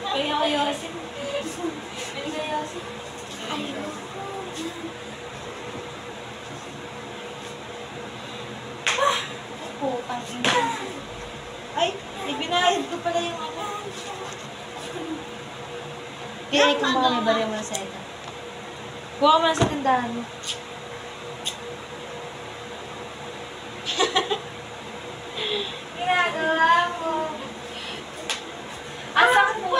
Kaya ko yosin. Hindi ka yosin. Putang ina. Ay, ibinayad ko pala yung ano. Kaya kung baka may bariya mo na sa ito. Kuha ka mo na sa tindahan mo. Ginagawa mo. Asak mo.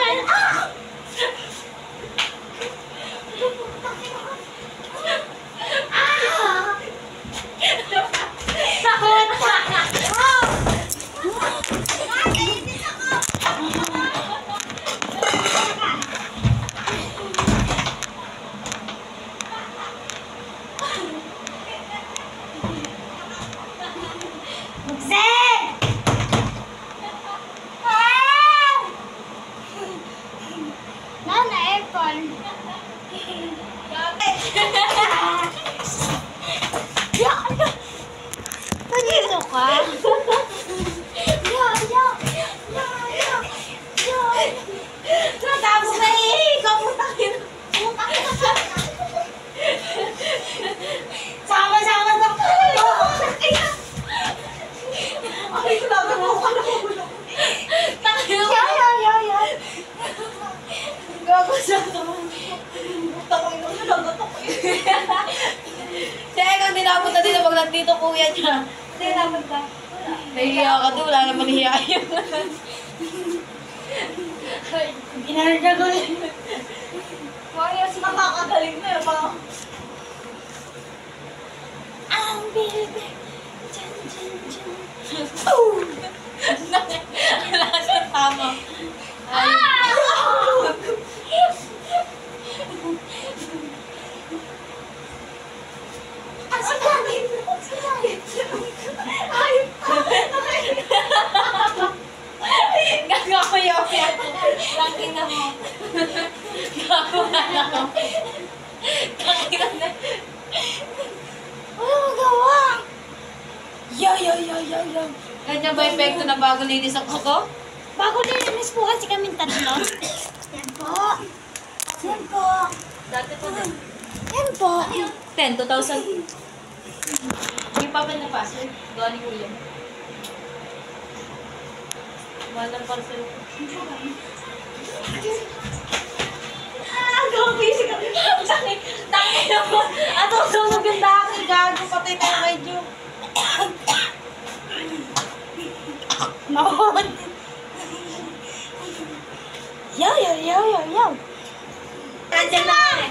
Napunta dito pag nandito kuya niya. Hindi, napunta. Nahihiya ka doon, wala naman hiya yun. Ginarga ko rin. Kaya si makakagaling na yun. Ang baby. Diyan, diyan, diyan. Wala siya tama. Tangina mo. Gago na lang. Tangina na. Ano magawa? Yo. Ganyan ba epekto na bago linis ang kuko? Bago linis po kasi kaming tatlo. Yan po. Yan po. Dati po din. Yan po. 10, 2,000. Yung papel na password. Gawa ni kuya. Mahal ng parcel. Busy ka. Tangin mo. Ato, sunog yung dahil. Gago, patay tayo medyo. Mahon. Yo. Nandiyan na eh.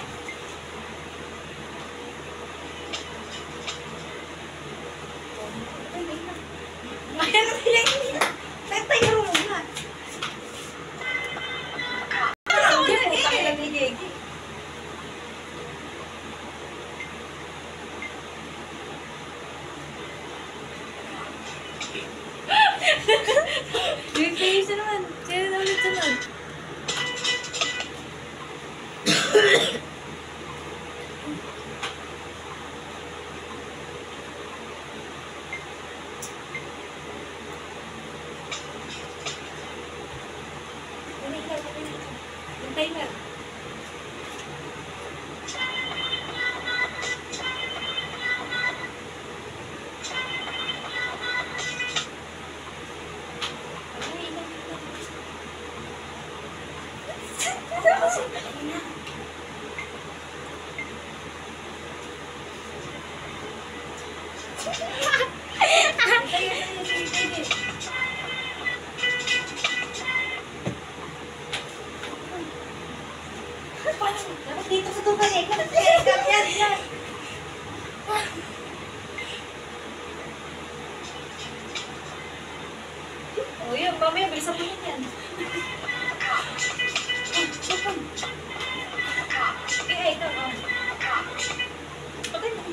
Nagtayo mo na. Bigay siya naman. Siya na ulit sunod. Yung timer. Dapat dito sa tuban eh. Yan. O yun, mamaya bilisan mo yan. Ay, ito. Patay mo.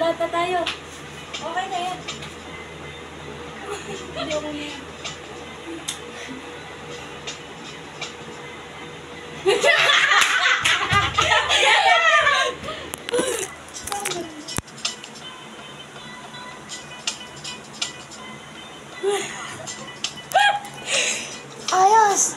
Lata tayo. Okay na yan. Hindi ako na yan. Ayos!